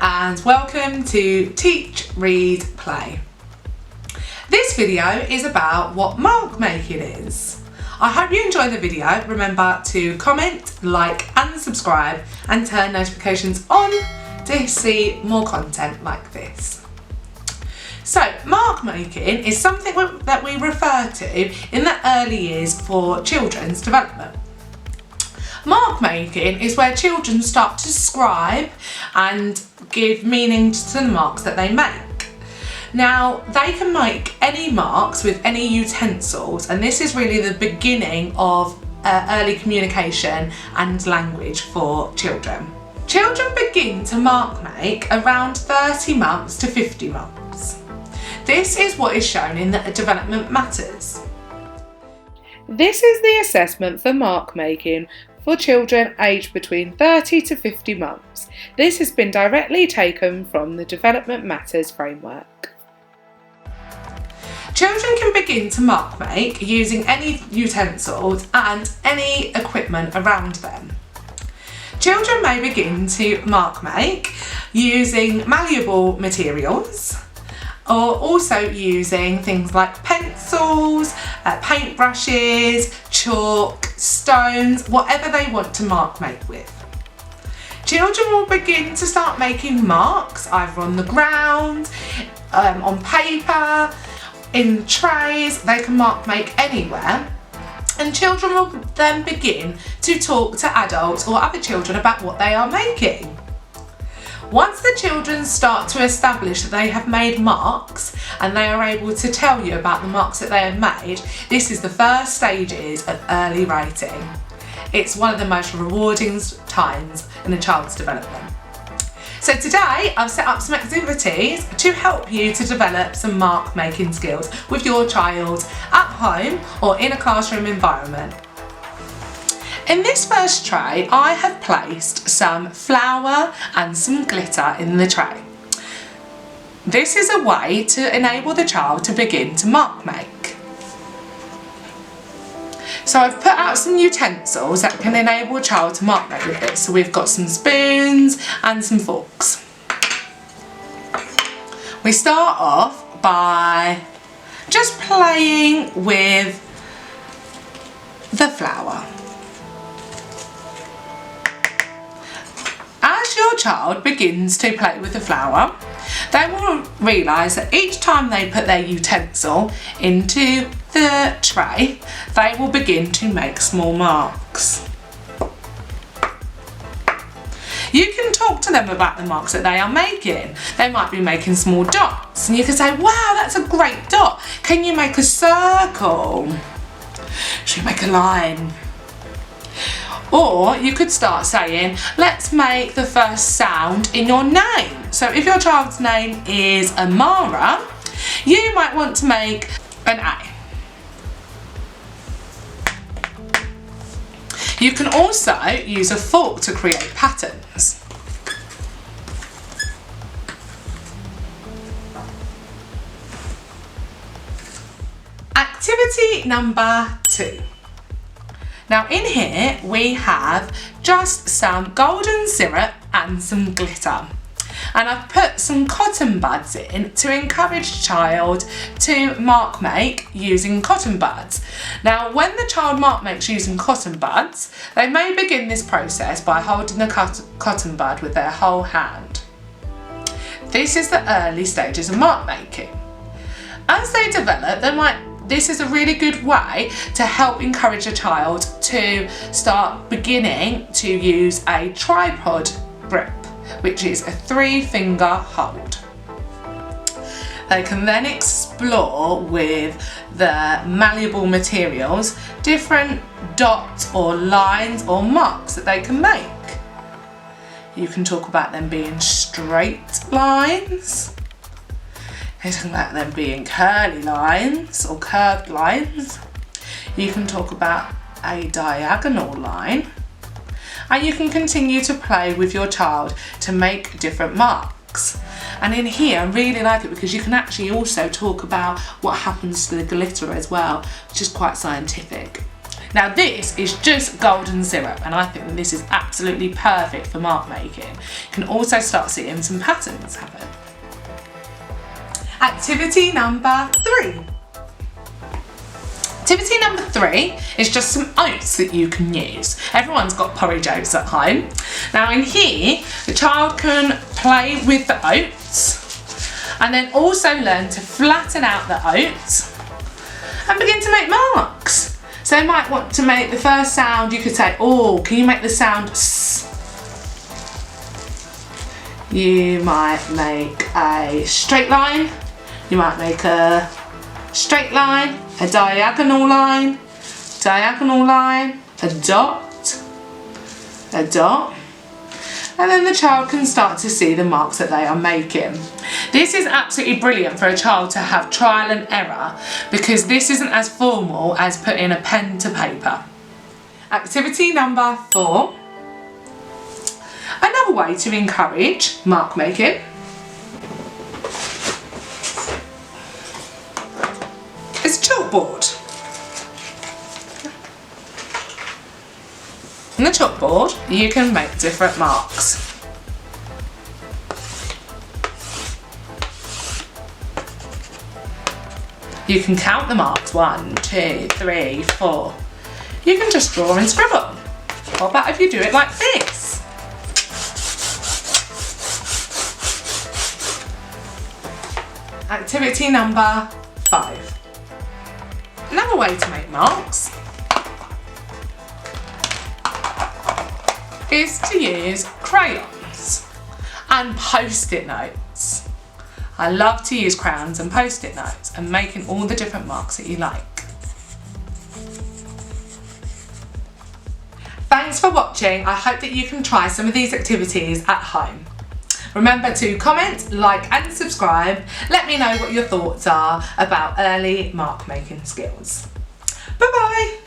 and welcome to Teach, Read, Play. This video is about what mark making is. I hope you enjoy the video. Remember to comment, like and subscribe and turn notifications on to see more content like this. So mark making is something that we refer to in the early years for children's development. Mark making is where children start to scribe and give meaning to the marks that they make. Now, they can make any marks with any utensils, and this is really the beginning of early communication and language for children. Children begin to mark make around 30 months to 50 months. This is what is shown in the Development Matters. This is the assessment for mark making for children aged between 30 to 50 months. This has been directly taken from the Development Matters framework. Children can begin to mark make using any utensils and any equipment around them. Children may begin to mark make using malleable materials, or also using things like pencils, paintbrushes, chalk, stones, whatever they want to mark make with. Children will begin to start making marks either on the ground, on paper, in trays. They can mark make anywhere, and children will then begin to talk to adults or other children about what they are making. Once the children start to establish that they have made marks and they are able to tell you about the marks that they have made, this is the first stages of early writing. It's one of the most rewarding times in a child's development. So today I've set up some activities to help you to develop some mark making skills with your child at home or in a classroom environment. In this first tray, I have placed some flour and some glitter in the tray. This is a way to enable the child to begin to mark make. So I've put out some utensils that can enable a child to mark make with it. So we've got some spoons and some forks. We start off by just playing with the flour. As your child begins to play with the flour, they will realise that each time they put their utensil into the tray, they will begin to make small marks. You can talk to them about the marks that they are making. They might be making small dots, and you can say, wow, that's a great dot. Can you make a circle? Should you make a line? Or you could start saying, let's make the first sound in your name. So if your child's name is Amara, you might want to make an A. You can also use a fork to create patterns. Activity number 2. Now in here we have just some golden syrup and some glitter, and I've put some cotton buds in to encourage child to mark make using cotton buds. Now when the child mark makes using cotton buds, they may begin this process by holding the cotton bud with their whole hand. This is the early stages of mark making. As they develop, this is a really good way to help encourage a child to start beginning to use a tripod grip, which is a 3-finger hold. They can then explore with the malleable materials different dots or lines or marks that they can make. You can talk about them being straight lines. You can talk about them being curly lines or curved lines. You can talk about a diagonal line. And you can continue to play with your child to make different marks. And in here, I really like it because you can actually also talk about what happens to the glitter as well, which is quite scientific. Now this is just golden syrup, and I think that this is absolutely perfect for mark making. You can also start seeing some patterns happen. Activity number 3. Activity number 3 is just some oats that you can use. Everyone's got porridge oats at home. Now in here, the child can play with the oats and then also learn to flatten out the oats and begin to make marks. So they might want to make the first sound. You could say, oh, can you make the sound S? You might make a straight line. You might make a straight line, a diagonal line, a dot, and then the child can start to see the marks that they are making. This is absolutely brilliant for a child to have trial and error, because this isn't as formal as putting a pen to paper. Activity number 4. Another way to encourage mark making is chalkboard. On the chalkboard, you can make different marks. You can count the marks, 1, 2, 3, 4. You can just draw and scribble. What about if you do it like this? Activity number 5. Another way to make marks is to use crayons and post-it notes. I love to use crayons and post-it notes and making all the different marks that you like. Thanks for watching. I hope that you can try some of these activities at home. Remember to comment, like and subscribe. Let me know what your thoughts are about early mark making skills. Bye bye.